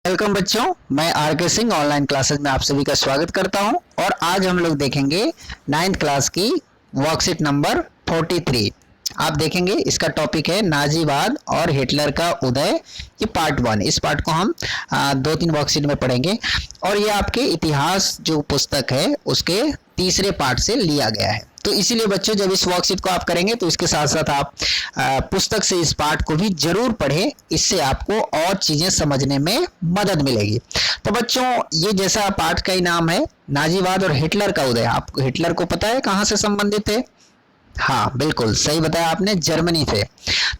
Welcome बच्चों, मैं are के सिंह ऑनलाइन क्लासेस में आप सभी का स्वागत करता हूं। और आज हम लोग देखेंगे 9th क्लास की वर्कशीट नंबर 43। आप देखेंगे इसका टॉपिक है नाजीवाद और हिटलर का उदय। ये पार्ट 1। इस पार्ट को हम 2-3 वर्कशीट में पढ़ेंगे और ये आपके इतिहास जो पुस्तक है उसके तीसरे पार्ट से लिया गया है। तो इसीलिए बच्चों जब इस वर्कशीट को आप करेंगे तो इसके साथ साथ आप पुस्तक से इस पार्ट को भी जरूर पढ़ें। इससे आपको और चीजें समझने में मदद मिलेगी। तो बच्चों ये जैसा पार्ट का ही नाम है नाजीवाद और हिटलर का उदय। आपको हिटलर को पता है कहाँ से संबंधित है? हाँ बिल्कुल सही बताया आपने, जर्मनी से।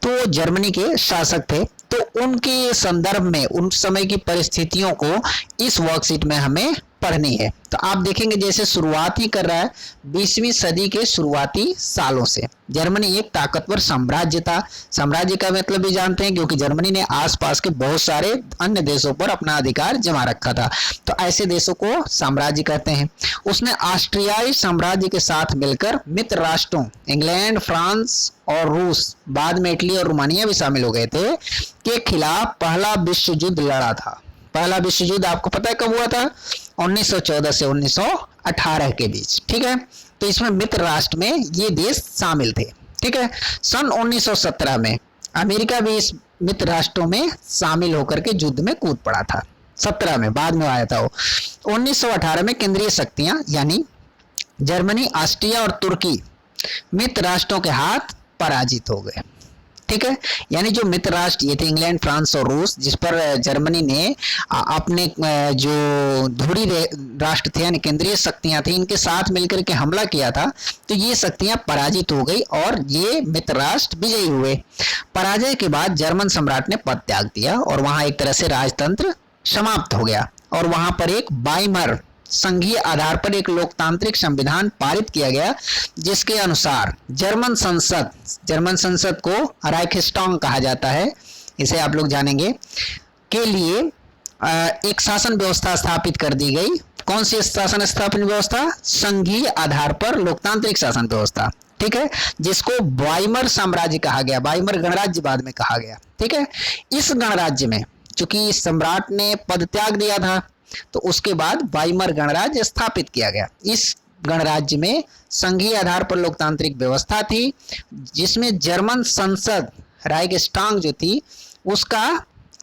तो जर्मनी के शासक थे, तो उनके संदर्भ में उन समय की परिस्थितियों को इस वर्कशीट में हमें पढ़नी है। तो आप देखेंगे जैसे शुरुआती कर रहा है 20वीं सदी के शुरुआती सालों से। जर्मनी एक ताकतवर साम्राज्य था। साम्राज्य का मतलब भी जानते हैं क्योंकि जर्मनी ने आसपास के बहुत सारे अन्य देशों पर अपना अधिकार जमा रखा था, तो ऐसे देशों को साम्राज्य कहते हैं। उसने ऑस्ट्रियाई साम्राज्य के साथ मिलकर मित्र राष्ट्रों इंग्लैंड, फ्रांस और रूस, बाद में इटली और रोमानिया भी शामिल हो गए थे, के खिलाफ पहला विश्व युद्ध लड़ा था। पहला विश्व युद्ध आपको पता है कब हुआ था? 1914 से 1918 के बीच। ठीक है, तो इसमें मित्र राष्ट्र में ये देश शामिल थे। ठीक है, सन 1917 में अमेरिका भी इस मित्र राष्ट्रों में शामिल होकर के युद्ध में कूद पड़ा था। 17 में, बाद में आया था वो। 1918 में केंद्रीय शक्तियां यानी जर्मनी, ऑस्ट्रिया और तुर्की मित्र राष्ट्रों के हाथ पराजित हो गए। ठीक है, यानी जो मित्र राष्ट्र ये थे इंग्लैंड, फ्रांस और रूस, जिस पर जर्मनी ने अपने जो धुरी राष्ट्र थे यानी केंद्रीय शक्तियां थी, इनके साथ मिलकर के हमला किया था, तो ये शक्तियां पराजित हो गई और ये मित्र राष्ट्र विजयी हुए। पराजय के बाद जर्मन सम्राट ने पद त्याग दिया और वहां एक तरह से राजतंत्र समाप्त हो गया और वहां पर एक वाइमर संघीय आधार पर एक लोकतांत्रिक संविधान पारित किया गया, जिसके अनुसार जर्मन संसद को राइखस्टाग कहा जाता है, इसे आप लोग जानेंगे, के लिए एक शासन व्यवस्था स्थापित कर दी गई। कौन सी शासन स्थापन व्यवस्था? संघीय आधार पर लोकतांत्रिक शासन व्यवस्था। ठीक है, जिसको वाइमर साम्राज्य कहा गया, वाइमर गणराज्य बाद में कहा गया। ठीक है, इस गणराज्य में चूंकि सम्राट ने पद त्याग दिया था, तो उसके बाद वाइमर गणराज्य स्थापित किया गया। इस गणराज्य में संघीय आधार पर लोकतांत्रिक व्यवस्था थी, जिसमें जर्मन संसद राइखस्टाग जो थी उसका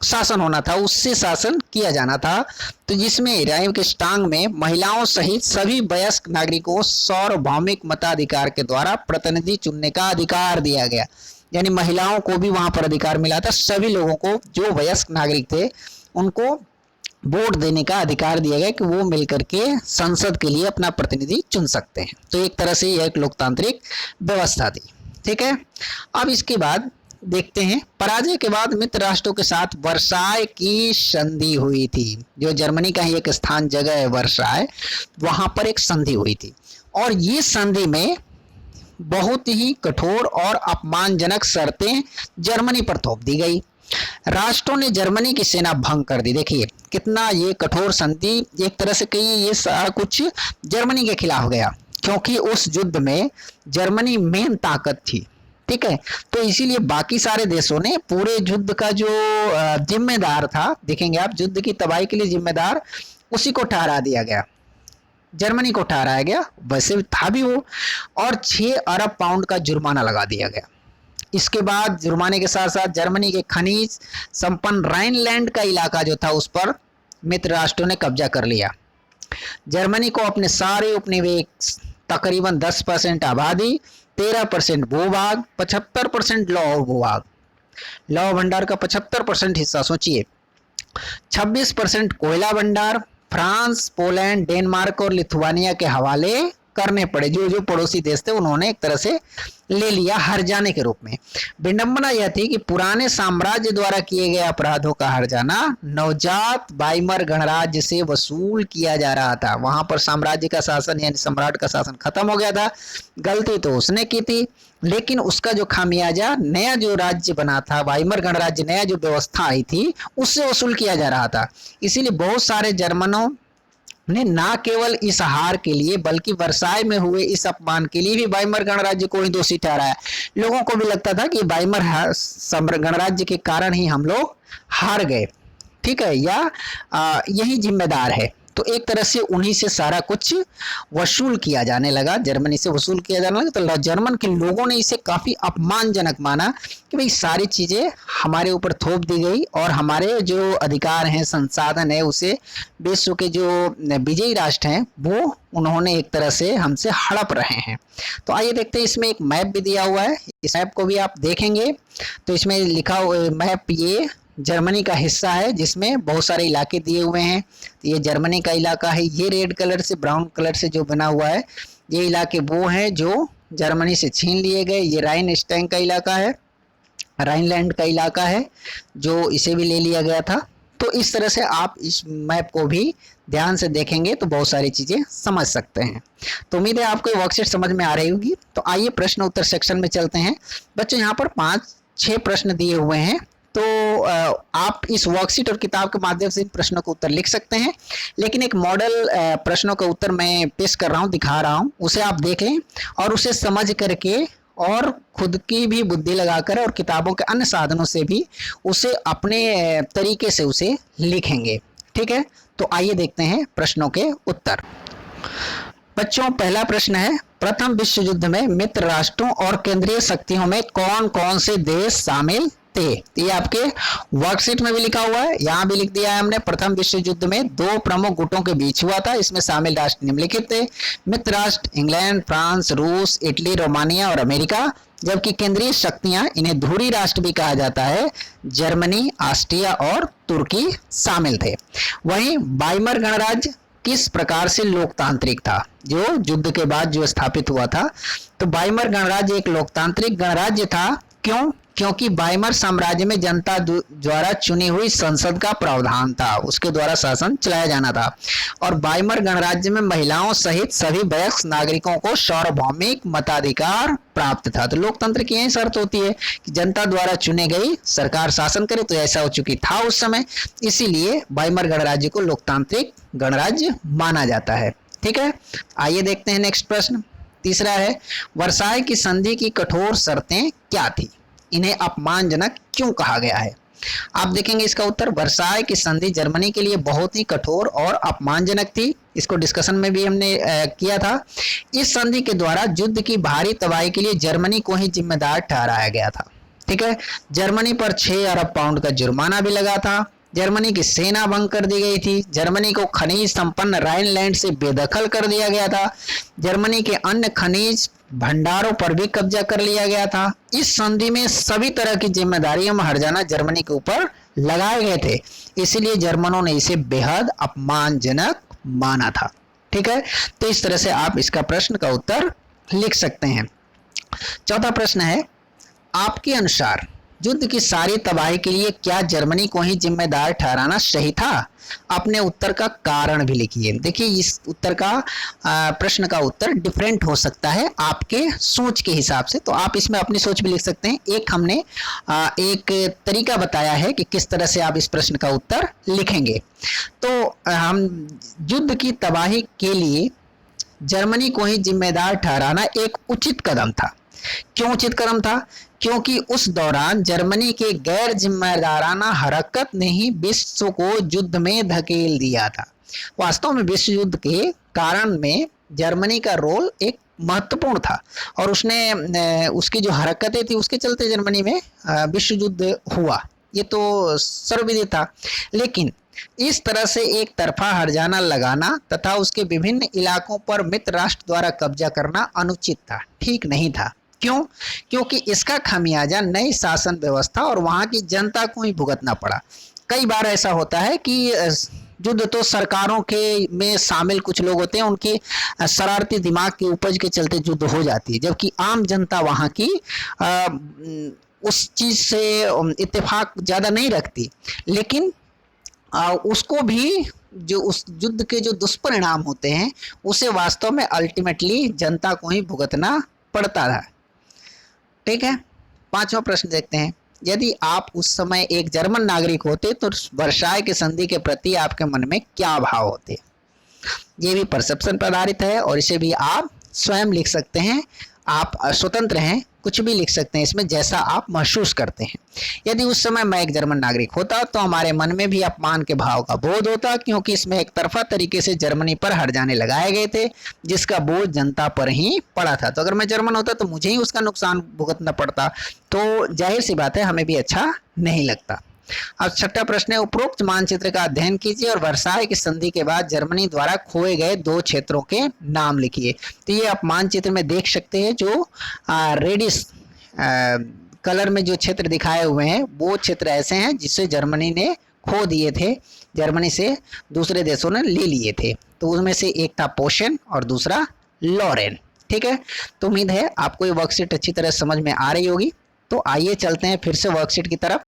शासन होना था, उससे शासन किया जाना था। तो जिसमें राइखस्टाग में महिलाओं सहित सभी वयस्क नागरिकों को सार्वभौमिक मताधिकार के द्वारा प्रतिनिधि चुनने का अधिकार दिया गया। यानी महिलाओं को भी वहां पर अधिकार मिला था। सभी लोगों को जो वयस्क नागरिक थे उनको वोट देने का अधिकार दिया गया कि वो मिलकर के संसद के लिए अपना प्रतिनिधि चुन सकते हैं। तो एक तरह से यह एक लोकतांत्रिक व्यवस्था थी। ठीक है, अब इसके बाद देखते हैं, पराजय के बाद मित्र राष्ट्रों के साथ वर्साय की संधि हुई थी। जो जर्मनी का ही एक स्थान जगह है वर्साय, वहां पर एक संधि हुई थी और ये संधि में बहुत ही कठोर और अपमानजनक शर्तें जर्मनी पर थोप दी गई। राष्ट्रों ने जर्मनी की सेना भंग कर दी। देखिए कितना ये कठोर संधि, एक तरह से कहिए ये सारा कुछ जर्मनी के खिलाफ गया, क्योंकि उस युद्ध में जर्मनी मेन ताकत थी। ठीक है, तो इसीलिए बाकी सारे देशों ने पूरे युद्ध का जो जिम्मेदार था, देखेंगे आप, युद्ध की तबाही के लिए जिम्मेदार उसी को ठहरा दिया गया, जर्मनी को ठहराया गया। वैसे था भी वो, और 6 अरब पाउंड का जुर्माना लगा दिया गया। इसके बाद जुर्माने के साथ साथ जर्मनी के खनिज संपन्न राइनलैंड का इलाका जो था उस पर मित्र राष्ट्रों ने कब्जा कर लिया। जर्मनी को अपने सारे उपनिवेश, तकरीबन 10% आबादी, 13% भूभाग, 75% लौह भूभाग, लौह भंडार का 75% हिस्सा सोचिए, 26% कोयला भंडार फ्रांस, पोलैंड, डेनमार्क और लिथुआनिया के हवाले करने पड़े। जो जो पड़ोसी देश थे उन्होंने एक तरह से ले लिया हर्जाने के रूप में। विडंबना यह थी कि पुराने साम्राज्य द्वारा किए गए अपराधों का हर्जाना नवजात वाइमर गणराज्य से वसूल किया जा रहा था। वहां पर साम्राज्य का शासन यानी सम्राट का शासन खत्म हो गया था। गलती तो उसने की थी, लेकिन उसका जो खामियाजा नया जो राज्य बना था वाइमर गणराज्य, नया जो व्यवस्था आई थी, उससे वसूल किया जा रहा था। इसीलिए बहुत सारे जर्मनों ने ना केवल इस हार के लिए बल्कि वर्साय में हुए इस अपमान के लिए भी वाइमर गणराज्य को ही दोषी ठहराया। लोगों को भी लगता था कि वाइमर गणराज्य के कारण ही हम लोग हार गए। ठीक है, या यही जिम्मेदार है। तो एक तरह से उन्हीं से सारा कुछ वसूल किया जाने लगा, जर्मनी से वसूल किया जाने लगा। तो जर्मन के लोगों ने इसे काफी अपमानजनक माना कि भाई सारी चीजें हमारे ऊपर थोप दी गई और हमारे जो अधिकार हैं, संसाधन है, उसे विश्व के जो विजयी राष्ट्र हैं वो उन्होंने एक तरह से हमसे हड़प रहे हैं। तो आइए देखते हैं, इसमें एक मैप भी दिया हुआ है, इस मैप को भी आप देखेंगे तो इसमें लिखा हुआ मैप ये जर्मनी का हिस्सा है जिसमें बहुत सारे इलाके दिए हुए हैं। तो ये जर्मनी का इलाका है, ये रेड कलर से ब्राउन कलर से जो बना हुआ है ये इलाके वो हैं जो जर्मनी से छीन लिए गए। ये राइन स्टैंग का इलाका है, राइनलैंड का इलाका है जो इसे भी ले लिया गया था। तो इस तरह से आप इस मैप को भी ध्यान से देखेंगे तो बहुत सारी चीजें समझ सकते हैं। तो उम्मीद है आपको ये वर्कशीट समझ में आ रही होगी। तो आइए प्रश्न उत्तर सेक्शन में चलते हैं। बच्चों यहाँ पर 5-6 प्रश्न दिए हुए हैं, तो आप इस वर्कशीट और किताब के माध्यम से इन प्रश्नों को उत्तर लिख सकते हैं, लेकिन एक मॉडल प्रश्नों का उत्तर मैं पेश कर रहा हूँ, दिखा रहा हूँ, उसे आप देखें और उसे समझ करके और खुद की भी बुद्धि लगाकर और किताबों के अन्य साधनों से भी उसे अपने तरीके से उसे लिखेंगे। ठीक है, तो आइए देखते हैं प्रश्नों के उत्तर। बच्चों पहला प्रश्न है, प्रथम विश्व युद्ध में मित्र राष्ट्रों और केंद्रीय शक्तियों में कौन कौन से देश शामिल थे? ये आपके वर्कशीट में भी लिखा हुआ है, यहाँ भी लिख दिया है हमने। प्रथम विश्व युद्ध में 2 प्रमुख गुटों के बीच हुआ था, इसमें शामिल राष्ट्र निम्नलिखित थे। मित्र राष्ट्र इंग्लैंड, फ्रांस, रूस, इटली, रोमानिया और अमेरिका, जबकि केंद्रीय शक्तियां, इन्हें ध्रुवीय राष्ट्र भी कहा जाता है, जर्मनी, ऑस्ट्रिया और तुर्की शामिल थे। वहीं वाइमर गणराज्य किस प्रकार से लोकतांत्रिक था? जो युद्ध के बाद जो स्थापित हुआ था, तो वाइमर गणराज्य एक लोकतांत्रिक गणराज्य था। क्यों? क्योंकि वाइमर साम्राज्य में जनता द्वारा चुनी हुई संसद का प्रावधान था, उसके द्वारा शासन चलाया जाना था। और वाइमर गणराज्य में महिलाओं सहित सभी वयस्क नागरिकों को सार्वभौमिक मताधिकार प्राप्त था। तो लोकतंत्र की यही शर्त होती है कि जनता द्वारा चुने गई सरकार शासन करे, तो ऐसा हो चुकी था उस समय, इसीलिए वाइमर गणराज्य को लोकतांत्रिक गणराज्य माना जाता है। ठीक है, आइए देखते हैं नेक्स्ट प्रश्न। तीसरा है, वर्साय की संधि की कठोर शर्तें क्या थी? इन्हें अपमानजनक क्यों कहा गया है? आप देखेंगे इसका उत्तर, वर्साय की संधि जर्मनी के लिए बहुत ही कठोर और अपमानजनक थी। इसको डिस्कशन में भी हमने किया था। इस संधि के द्वारा युद्ध की भारी तबाही के लिए जर्मनी को ही जिम्मेदार ठहराया गया था। ठीक है, जर्मनी पर 6 अरब पाउंड का जुर्माना भी लगा था। जर्मनी की सेना भंग कर दी गई थी। जर्मनी को खनिज संपन्न राइनलैंड से बेदखल कर दिया गया था। जर्मनी के अन्य खनिज भंडारों पर भी कब्जा कर लिया गया था। इस संधि में सभी तरह की जिम्मेदारियां में हर्जाना जर्मनी के ऊपर लगाए गए थे, इसीलिए जर्मनों ने इसे बेहद अपमानजनक माना था। ठीक है, तो इस तरह से आप इसका प्रश्न का उत्तर लिख सकते हैं। चौथा प्रश्न है, आपके अनुसार युद्ध की सारी तबाही के लिए क्या जर्मनी को ही जिम्मेदार ठहराना सही था? अपने उत्तर का कारण भी लिखिए। देखिए इस उत्तर का प्रश्न का उत्तर डिफरेंट हो सकता है आपके सोच के हिसाब से, तो आप इसमें अपनी सोच भी लिख सकते हैं। एक हमने एक तरीका बताया है कि किस तरह से आप इस प्रश्न का उत्तर लिखेंगे। तो हम युद्ध की तबाही के लिए जर्मनी को ही जिम्मेदार ठहराना एक उचित कदम था। क्यों उचित कदम था? क्योंकि उस दौरान जर्मनी के गैर जिम्मेदाराना हरकत ने ही विश्व को युद्ध में धकेल दिया था। वास्तव में विश्व युद्ध के कारण में जर्मनी का रोल एक महत्वपूर्ण था और उसने उसकी जो हरकतें थी उसके चलते जर्मनी में विश्व युद्ध हुआ, ये तो सर्वविदित था। लेकिन इस तरह से एक तरफा हर्जाना लगाना तथा उसके विभिन्न इलाकों पर मित्र राष्ट्र द्वारा कब्जा करना अनुचित था, ठीक नहीं था। क्यों? क्योंकि इसका खामियाजा नई शासन व्यवस्था और वहां की जनता को ही भुगतना पड़ा। कई बार ऐसा होता है कि युद्ध तो सरकारों के में शामिल कुछ लोग होते हैं, उनकी शरारती दिमाग की उपज के चलते युद्ध हो जाती है, जबकि आम जनता वहां की उस चीज से इत्तेफाक ज्यादा नहीं रखती। लेकिन उसको भी जो उस युद्ध के जो दुष्परिणाम होते हैं उसे वास्तव में अल्टीमेटली जनता को ही भुगतना पड़ता था। ठीक है, 5वां प्रश्न देखते हैं। यदि आप उस समय एक जर्मन नागरिक होते तो वर्साय की संधि के प्रति आपके मन में क्या भाव होते? ये भी परसेप्शन पर आधारित है और इसे भी आप स्वयं लिख सकते हैं। आप स्वतंत्र हैं कुछ भी लिख सकते हैं इसमें, जैसा आप महसूस करते हैं। यदि उस समय मैं एक जर्मन नागरिक होता तो हमारे मन में भी अपमान के भाव का बोध होता, क्योंकि इसमें एक तरफा तरीके से जर्मनी पर हर्जाने लगाए गए थे जिसका बोझ जनता पर ही पड़ा था। तो अगर मैं जर्मन होता तो मुझे ही उसका नुकसान भुगतना पड़ता, तो जाहिर सी बात है हमें भी अच्छा नहीं लगता। अब छठा प्रश्न है, उपरोक्त मानचित्र का अध्ययन कीजिए और वर्साय की संधि के बाद जर्मनी द्वारा खोए गए 2 क्षेत्रों के नाम लिखिए। तो ये आप मानचित्र में देख सकते हैं, जो रेडिश कलर में जो क्षेत्र दिखाए हुए हैं वो क्षेत्र ऐसे हैं जिसे जर्मनी ने खो दिए थे, जर्मनी से दूसरे देशों ने ले लिए थे। तो उनमें से एक था पोशन और दूसरा लॉरेन। ठीक है, तो उम्मीद है आपको ये वर्कशीट अच्छी तरह समझ में आ रही होगी। तो आइए चलते हैं फिर से वर्कशीट की तरफ।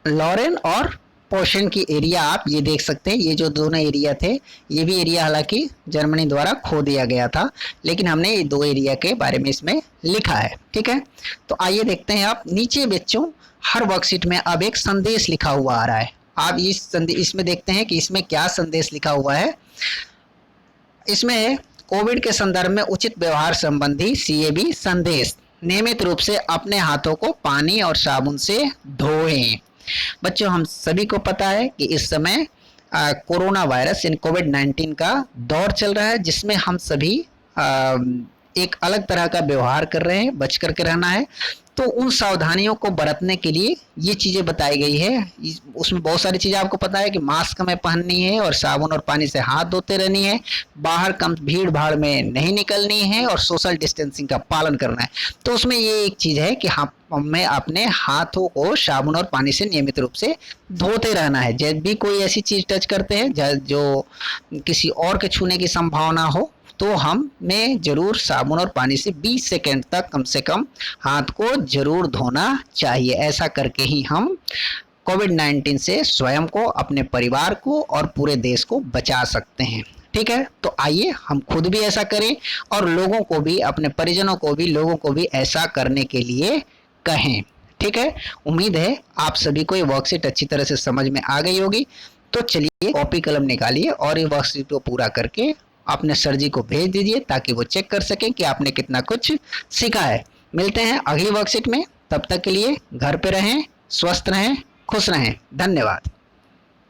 लॉरेन और पोशन की एरिया आप ये देख सकते हैं, ये जो दोनों एरिया थे, ये भी एरिया हालांकि जर्मनी द्वारा खो दिया गया था, लेकिन हमने ये 2 एरिया के बारे में इसमें लिखा है। ठीक है, तो आइए देखते हैं आप नीचे बच्चों, हर वर्कशीट में अब एक संदेश लिखा हुआ आ रहा है। आप इसमें देखते हैं कि इसमें क्या संदेश लिखा हुआ है। इसमें कोविड के संदर्भ में उचित व्यवहार संबंधी CAB संदेश, नियमित रूप से अपने हाथों को पानी और साबुन से धोएं। बच्चों, हम सभी को पता है कि इस समय कोरोना वायरस यानी कोविड-19 का दौर चल रहा है, जिसमें हम सभी एक अलग तरह का व्यवहार कर रहे हैं, बच करके रहना है। तो उन सावधानियों को बरतने के लिए ये चीज़ें बताई गई है। उसमें बहुत सारी चीज़ें आपको पता है कि मास्क हमें पहननी है और साबुन और पानी से हाथ धोते रहनी है, बाहर कम भीड़ भाड़ में नहीं निकलनी है और सोशल डिस्टेंसिंग का पालन करना है। तो उसमें ये एक चीज़ है कि हमें अपने हाथों को साबुन और पानी से नियमित रूप से धोते रहना है। जब भी कोई ऐसी चीज़ टच करते हैं जो किसी और के छूने की संभावना हो, तो हमें जरूर साबुन और पानी से 20 सेकंड तक कम से कम हाथ को जरूर धोना चाहिए। ऐसा करके ही हम कोविड-19 से स्वयं को, अपने परिवार को और पूरे देश को बचा सकते हैं। ठीक है, तो आइए हम खुद भी ऐसा करें और लोगों को भी, अपने परिजनों को भी, लोगों को भी ऐसा करने के लिए कहें। ठीक है, उम्मीद है आप सभी को ये वर्कशीट अच्छी तरह से समझ में आ गई होगी। तो चलिए कॉपी कलम निकालिए और ये वर्कशीट को पूरा करके अपने सर जी को भेज दीजिए, ताकि वो चेक कर सकें कि आपने कितना कुछ सीखा है। मिलते हैं अगली वर्कशीट में, तब तक के लिए घर पे रहें, स्वस्थ रहें, खुश रहें। धन्यवाद।